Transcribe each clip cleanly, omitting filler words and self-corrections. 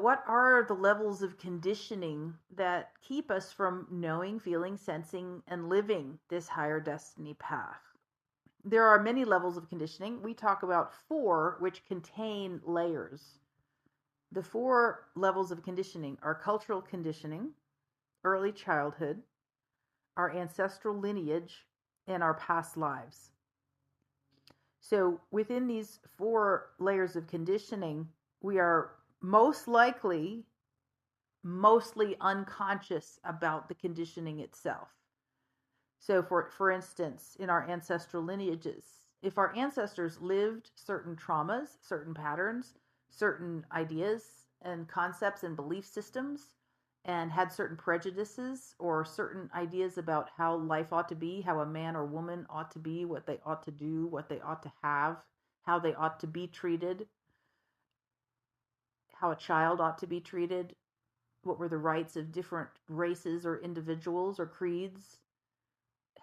what are the levels of conditioning that keep us from knowing, feeling, sensing, and living this higher destiny path? There are many levels of conditioning. We talk about 4, which contain layers. The 4 levels of conditioning are cultural conditioning, early childhood, our ancestral lineage, and our past lives. So within these 4 layers of conditioning, we are most likely mostly unconscious about the conditioning itself. So for instance, in our ancestral lineages, if our ancestors lived certain traumas, certain patterns, certain ideas and concepts and belief systems, and had certain prejudices or certain ideas about how life ought to be, how a man or woman ought to be, what they ought to do, what they ought to have, how they ought to be treated, how a child ought to be treated, what were the rights of different races or individuals or creeds,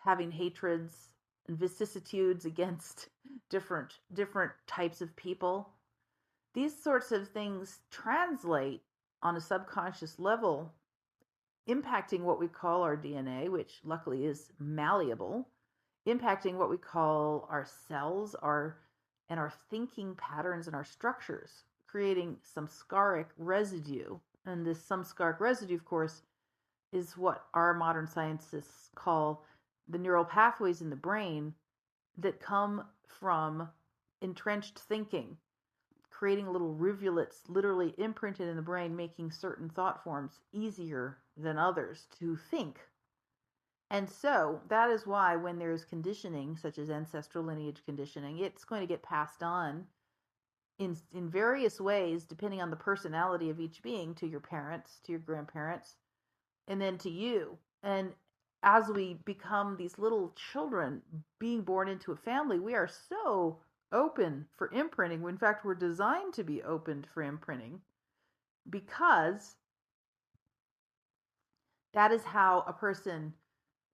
having hatreds and vicissitudes against different types of people. These sorts of things translate on a subconscious level, impacting what we call our DNA, which luckily is malleable, impacting what we call our cells, our thinking patterns and our structures, creating samskaric residue. And this samskaric residue, of course, is what our modern scientists call the neural pathways in the brain that come from entrenched thinking, creating little rivulets literally imprinted in the brain, making certain thought forms easier than others to think. And so that is why when there's conditioning, such as ancestral lineage conditioning, it's going to get passed on in various ways, depending on the personality of each being, to your parents, to your grandparents, and then to you. And as we become these little children being born into a family, we are so open for imprinting. In fact, we're designed to be opened for imprinting because that is how a person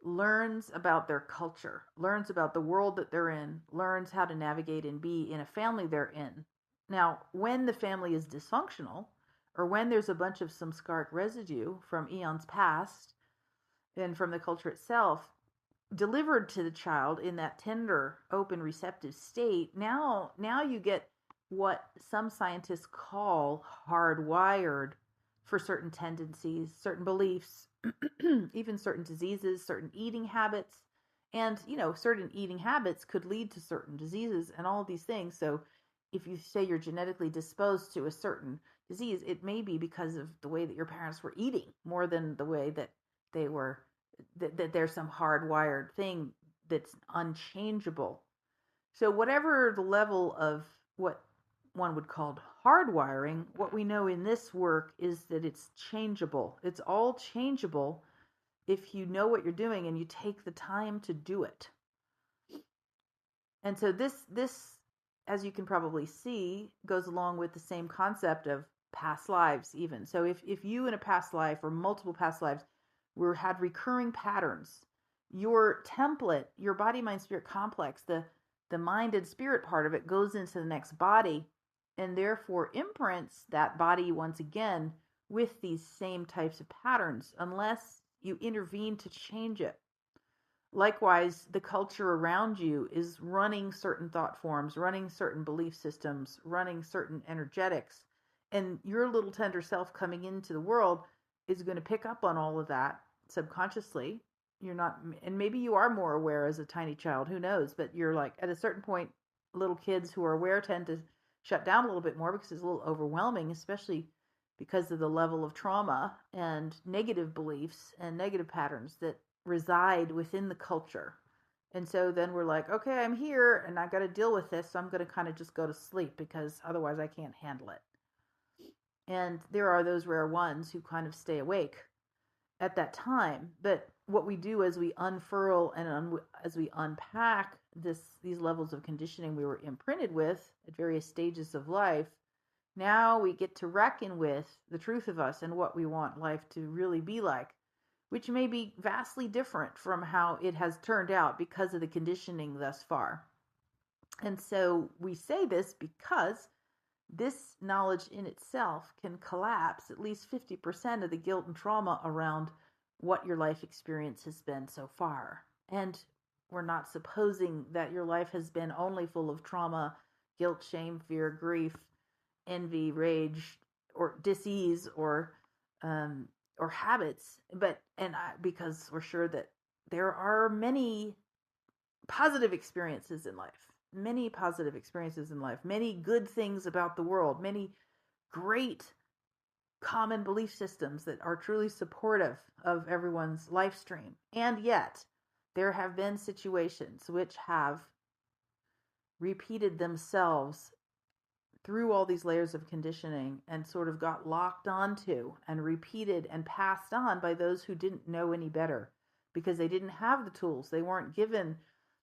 learns about their culture, learns about the world that they're in, learns how to navigate and be in a family they're in. Now, when the family is dysfunctional, or when there's a bunch of samskaric residue from eons past and from the culture itself delivered to the child in that tender, open, receptive state, now you get what some scientists call hardwired for certain tendencies, certain beliefs, even certain diseases, certain eating habits. And, certain eating habits could lead to certain diseases and all of these things. So if you say you're genetically disposed to a certain disease, it may be because of the way that your parents were eating more than the way that they were, that there's some hardwired thing that's unchangeable. So whatever the level of what one would call hardwiring, what we know in this work is that it's changeable. It's all changeable if you know what you're doing and you take the time to do it. And so this, as you can probably see, goes along with the same concept of past lives even. So if you in a past life or multiple past lives had recurring patterns, your template, your body, mind, spirit complex, the mind and spirit part of it goes into the next body and therefore imprints that body once again with these same types of patterns unless you intervene to change it. Likewise, the culture around you is running certain thought forms, running certain belief systems, running certain energetics, and your little tender self coming into the world is going to pick up on all of that subconsciously. You're not, and maybe you are more aware as a tiny child, who knows, but you're like, at a certain point, little kids who are aware tend to shut down a little bit more because it's a little overwhelming, especially because of the level of trauma and negative beliefs and negative patterns that reside within the culture. And so then we're like, okay, I'm here and I got to deal with this. So I'm going to kind of just go to sleep because otherwise I can't handle it. And there are those rare ones who kind of stay awake at that time. But what we do as we unfurl and as we unpack these levels of conditioning we were imprinted with at various stages of life, now we get to reckon with the truth of us and what we want life to really be like, which may be vastly different from how it has turned out because of the conditioning thus far. And so we say this because this knowledge in itself can collapse at least 50% of the guilt and trauma around what your life experience has been so far. And we're not supposing that your life has been only full of trauma, guilt, shame, fear, grief, envy, rage, or dis-ease, or habits. Because we're sure that there are many positive experiences in life, many positive experiences in life, many good things about the world, many great common belief systems that are truly supportive of everyone's life stream. And yet, there have been situations which have repeated themselves through all these layers of conditioning and sort of got locked onto and repeated and passed on by those who didn't know any better because they didn't have the tools. They weren't given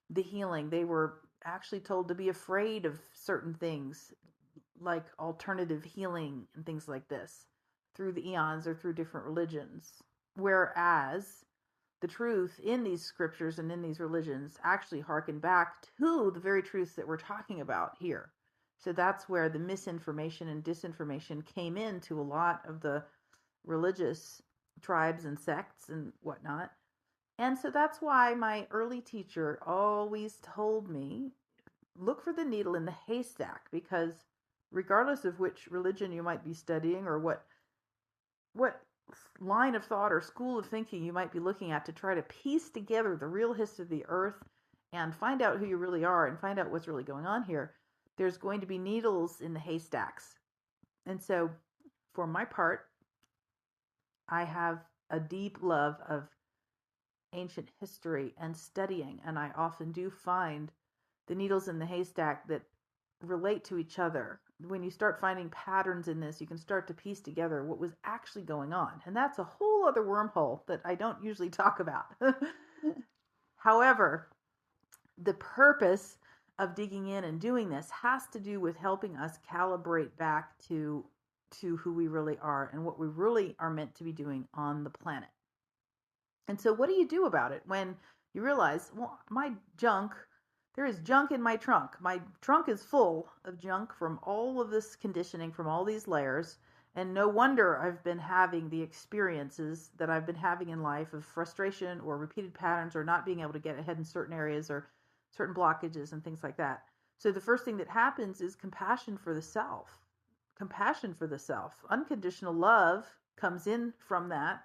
the healing. They were actually told to be afraid of certain things like alternative healing and things like this through the eons or through different religions. Whereas the truth in these scriptures and in these religions actually harken back to the very truths that we're talking about here. So that's where the misinformation and disinformation came into a lot of the religious tribes and sects and whatnot. And so that's why my early teacher always told me, look for the needle in the haystack, because regardless of which religion you might be studying or what line of thought or school of thinking you might be looking at to try to piece together the real history of the earth and find out who you really are and find out what's really going on here, there's going to be needles in the haystacks. And so for my part, I have a deep love of ancient history and studying, and I often do find the needles in the haystack that relate to each other. When you start finding patterns in this, you can start to piece together what was actually going on. And that's a whole other wormhole that I don't usually talk about. However, the purpose of digging in and doing this has to do with helping us calibrate back to who we really are and what we really are meant to be doing on the planet. And so what do you do about it when you realize, well, there is junk in my trunk. My trunk is full of junk from all of this conditioning, from all these layers. And no wonder I've been having the experiences that I've been having in life of frustration or repeated patterns or not being able to get ahead in certain areas or certain blockages and things like that. So the first thing that happens is compassion for the self. Compassion for the self. Unconditional love comes in from that.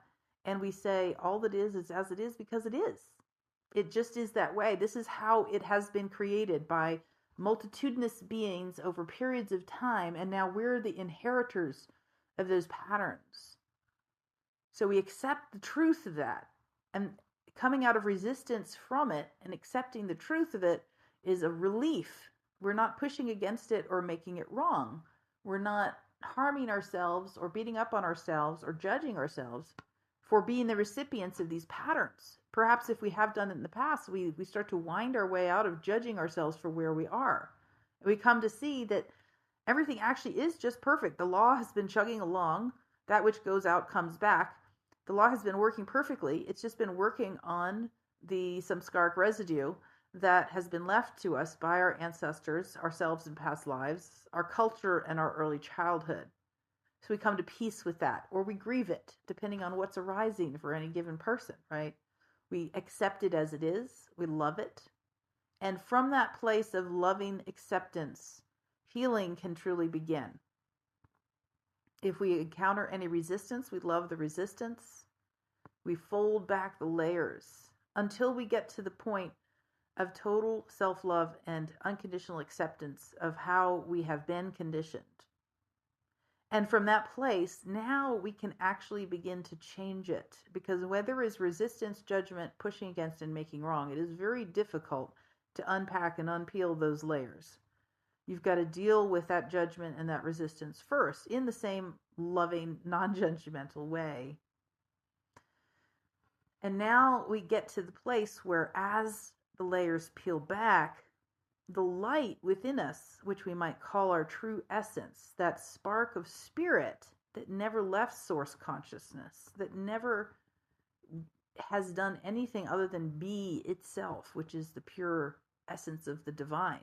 And we say, all that is as it is because it is. It just is that way. This is how it has been created by multitudinous beings over periods of time. And now we're the inheritors of those patterns. So we accept the truth of that. And coming out of resistance from it and accepting the truth of it is a relief. We're not pushing against it or making it wrong. We're not harming ourselves or beating up on ourselves or judging ourselves for being the recipients of these patterns. Perhaps if we have done it in the past, we start to wind our way out of judging ourselves for where we are. We come to see that everything actually is just perfect. The law has been chugging along. That which goes out comes back. The law has been working perfectly. It's just been working on the samskaric residue that has been left to us by our ancestors, ourselves in past lives, our culture, and our early childhood. So we come to peace with that, or we grieve it, depending on what's arising for any given person, right? We accept it as it is. We love it. And from that place of loving acceptance, healing can truly begin. If we encounter any resistance, we love the resistance. We fold back the layers until we get to the point of total self-love and unconditional acceptance of how we have been conditioned. And from that place, now we can actually begin to change it. Because when there is resistance, judgment, pushing against, and making wrong, it is very difficult to unpack and unpeel those layers. You've got to deal with that judgment and that resistance first in the same loving, non-judgmental way. And now we get to the place where as the layers peel back, the light within us, which we might call our true essence, that spark of spirit that never left source consciousness, that never has done anything other than be itself, which is the pure essence of the divine.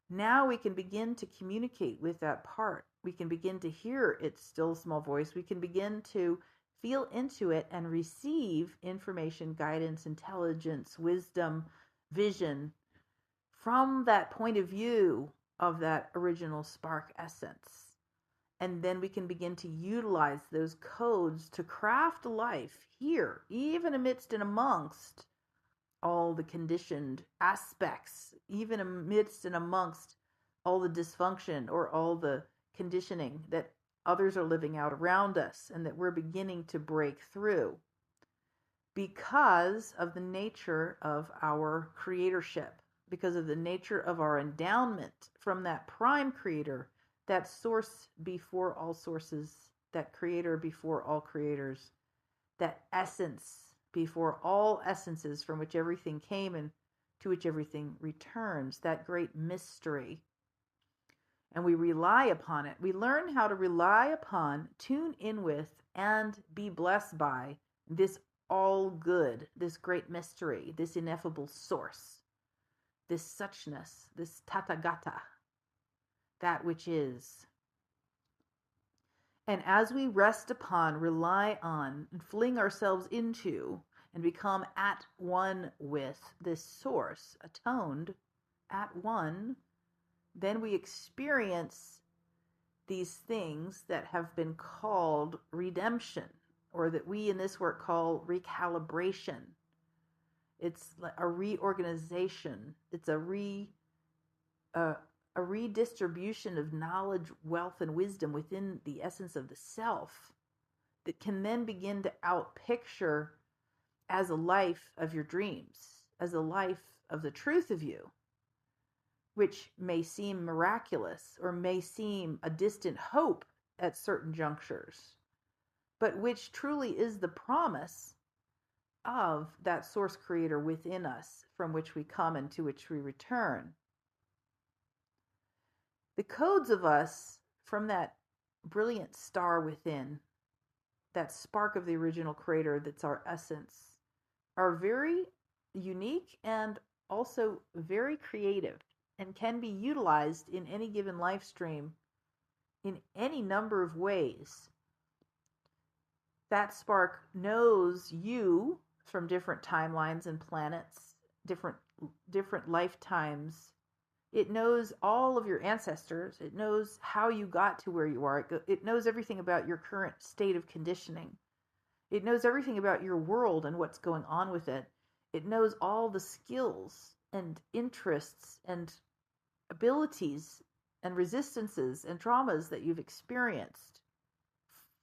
Now we can begin to communicate with that part. We can begin to hear its still small voice. We can begin to feel into it and receive information, guidance, intelligence, wisdom, vision from that point of view of that original spark essence. And then we can begin to utilize those codes to craft a life here, even amidst and amongst all the conditioned aspects, even amidst and amongst all the dysfunction or all the conditioning that others are living out around us and that we're beginning to break through because of the nature of our creatorship, because of the nature of our endowment from that prime creator, that source before all sources, that creator before all creators, that essence before all essences from which everything came and to which everything returns, that great mystery. And we rely upon it. We learn how to rely upon, tune in with, and be blessed by this all good, this great mystery, this ineffable source, this suchness, this tathagata, that which is. And as we rest upon, rely on, and fling ourselves into, and become at one with this source, atoned, at one, then we experience these things that have been called redemption, or that we in this work call recalibration. It's a reorganization. It's a redistribution of knowledge, wealth, and wisdom within the essence of the self that can then begin to outpicture as a life of your dreams, as a life of the truth of you, which may seem miraculous or may seem a distant hope at certain junctures, but which truly is the promise of that source creator within us from which we come and to which we return. The codes of us from that brilliant star within, that spark of the original creator that's our essence, are very unique and also very creative and can be utilized in any given life stream in any number of ways. That spark knows you from different timelines and planets, different lifetimes. It knows all of your ancestors. It knows how you got to where you are. It knows everything about your current state of conditioning. It knows everything about your world and what's going on with it. It knows all the skills and interests and abilities and resistances and traumas that you've experienced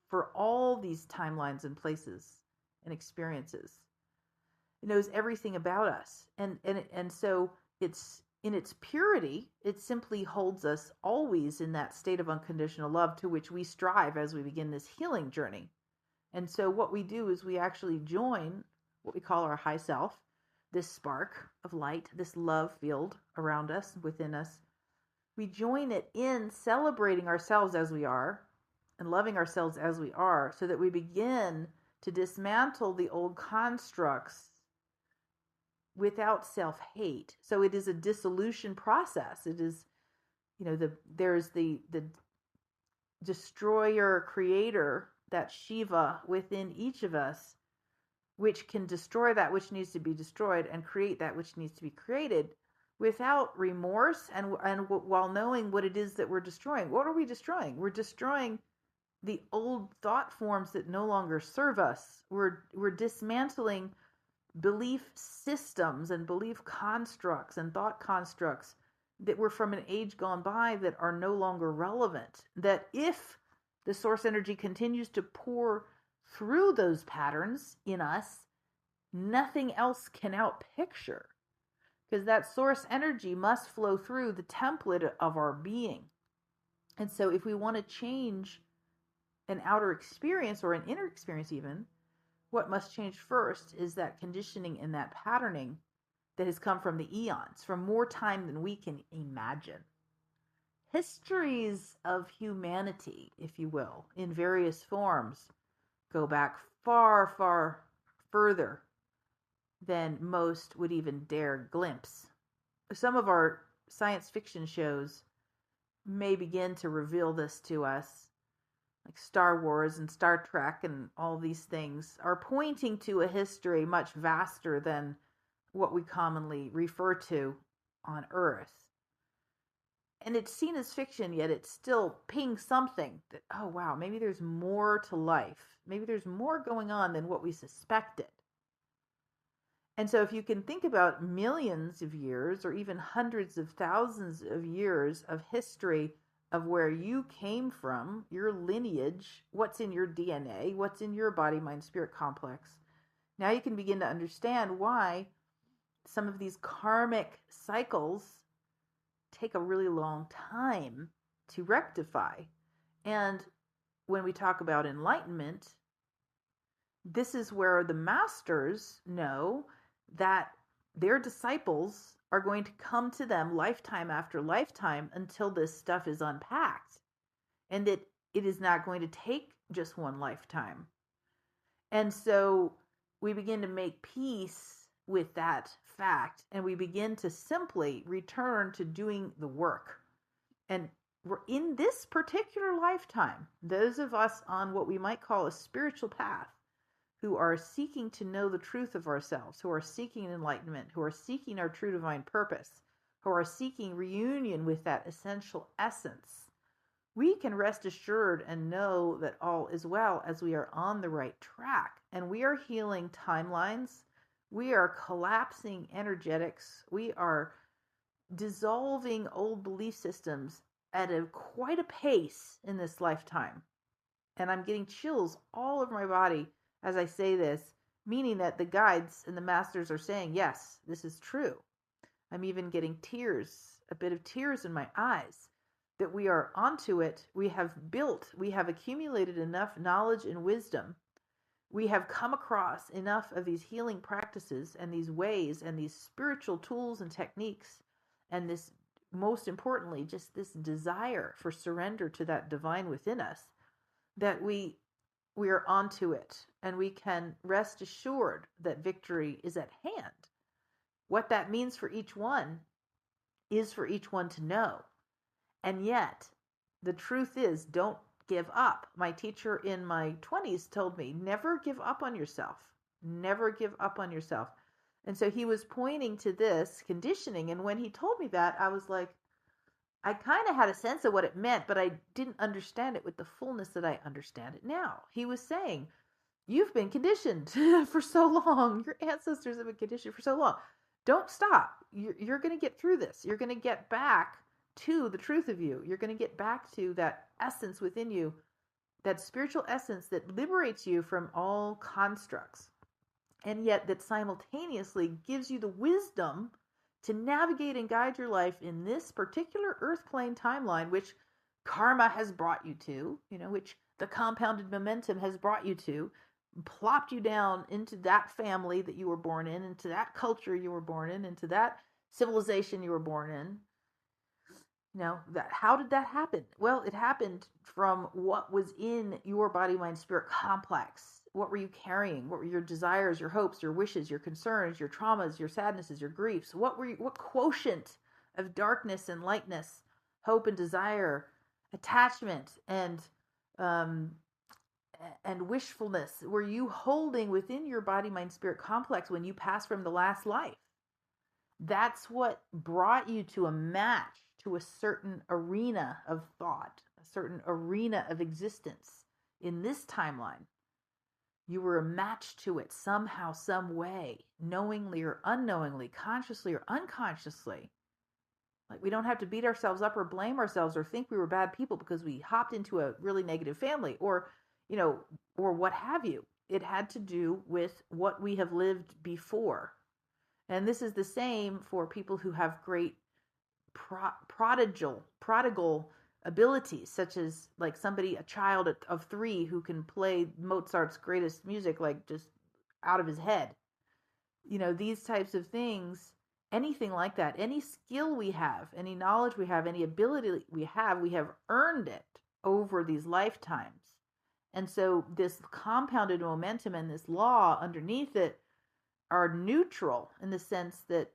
for all these timelines and places and experiences. It knows everything about us. And so it's in its purity, it simply holds us always in that state of unconditional love to which we strive as we begin this healing journey. And so what we do is we actually join what we call our high self, this spark of light, this love field around us, within us. We join it in celebrating ourselves as we are and loving ourselves as we are, so that we begin to dismantle the old constructs without self-hate. So it is a dissolution process. It is, there's the destroyer creator, that Shiva within each of us, which can destroy that which needs to be destroyed and create that which needs to be created without remorse and while knowing what it is that we're destroying. What are we destroying? We're destroying the old thought forms that no longer serve us. We're dismantling belief systems and belief constructs and thought constructs that were from an age gone by that are no longer relevant. That if the source energy continues to pour through those patterns in us, nothing else can outpicture, because that source energy must flow through the template of our being. And so if we want to change an outer experience or an inner experience even, what must change first is that conditioning and that patterning that has come from the eons, from more time than we can imagine. Histories of humanity, if you will, in various forms, go back far, far further than most would even dare glimpse. Some of our science fiction shows may begin to reveal this to us, like Star Wars and Star Trek and all these things, are pointing to a history much vaster than what we commonly refer to on Earth. And it's seen as fiction, yet it still pings something that, oh wow, maybe there's more to life. Maybe there's more going on than what we suspected. And so if you can think about millions of years or even hundreds of thousands of years of history of where you came from, your lineage, what's in your DNA, what's in your body, mind, spirit complex, now you can begin to understand why some of these karmic cycles take a really long time to rectify. And when we talk about enlightenment, this is where the masters know that their disciples are going to come to them lifetime after lifetime until this stuff is unpacked, and that it is not going to take just one lifetime. And so we begin to make peace with that fact, and we begin to simply return to doing the work. And we're in this particular lifetime, those of us on what we might call a spiritual path, who are seeking to know the truth of ourselves, who are seeking enlightenment, who are seeking our true divine purpose, who are seeking reunion with that essential essence, we can rest assured and know that all is well, as we are on the right track. And we are healing timelines. We are collapsing energetics. We are dissolving old belief systems at quite a pace in this lifetime. And I'm getting chills all over my body as I say this, meaning that the guides and the masters are saying, yes, this is true. I'm even getting tears, a bit of tears in my eyes, that we are onto it. We have accumulated enough knowledge and wisdom. We have come across enough of these healing practices and these ways and these spiritual tools and techniques, and this, most importantly, just this desire for surrender to that divine within us, that we are onto it, and we can rest assured that victory is at hand. What that means for each one is for each one to know. And yet, the truth is, don't give up. My teacher in my 20s told me, never give up on yourself. Never give up on yourself. And so he was pointing to this conditioning. And when he told me that, I was like, I kind of had a sense of what it meant, but I didn't understand it with the fullness that I understand it now. He was saying, you've been conditioned for so long. Your ancestors have been conditioned for so long. Don't stop. You're going to get through this. You're going to get back to the truth of you. You're going to get back to that essence within you, that spiritual essence that liberates you from all constructs, and yet that simultaneously gives you the wisdom to navigate and guide your life in this particular earth plane timeline, which karma has brought you to, which the compounded momentum has brought you to, plopped you down into that family that you were born in, into that culture you were born in, into that civilization you were born in. How did that happen? Well, it happened from what was in your body, mind, spirit complex. What were you carrying? What were your desires, your hopes, your wishes, your concerns, your traumas, your sadnesses, your griefs? What quotient of darkness and lightness, hope and desire, attachment and wishfulness were you holding within your body, mind, spirit complex when you passed from the last life? That's what brought you to a match, to a certain arena of thought, a certain arena of existence in this timeline. You were a match to it somehow, some way, knowingly or unknowingly, consciously or unconsciously. Like, we don't have to beat ourselves up or blame ourselves or think we were bad people because we hopped into a really negative family or what have you. It had to do with what we have lived before. And this is the same for people who have great prodigal abilities, such as like a child of 3 who can play Mozart's greatest music like just out of his head. These types of things, anything like that, any skill we have, any knowledge we have, any ability we have earned it over these lifetimes. And so this compounded momentum and this law underneath it are neutral in the sense that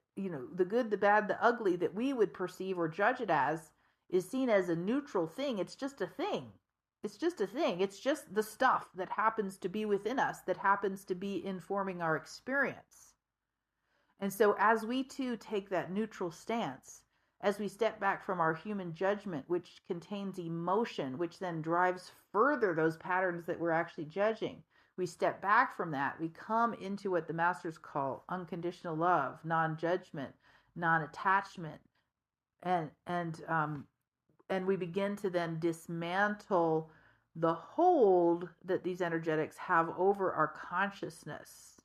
the good, the bad, the ugly that we would perceive or judge it as is seen as a neutral thing. It's just a thing. It's just a thing. It's just the stuff that happens to be within us, that happens to be informing our experience. And so as we too take that neutral stance, as we step back from our human judgment, which contains emotion, which then drives further those patterns that we're actually judging, we step back from that. We come into what the masters call unconditional love, non-judgment, non-attachment, and we begin to then dismantle the hold that these energetics have over our consciousness.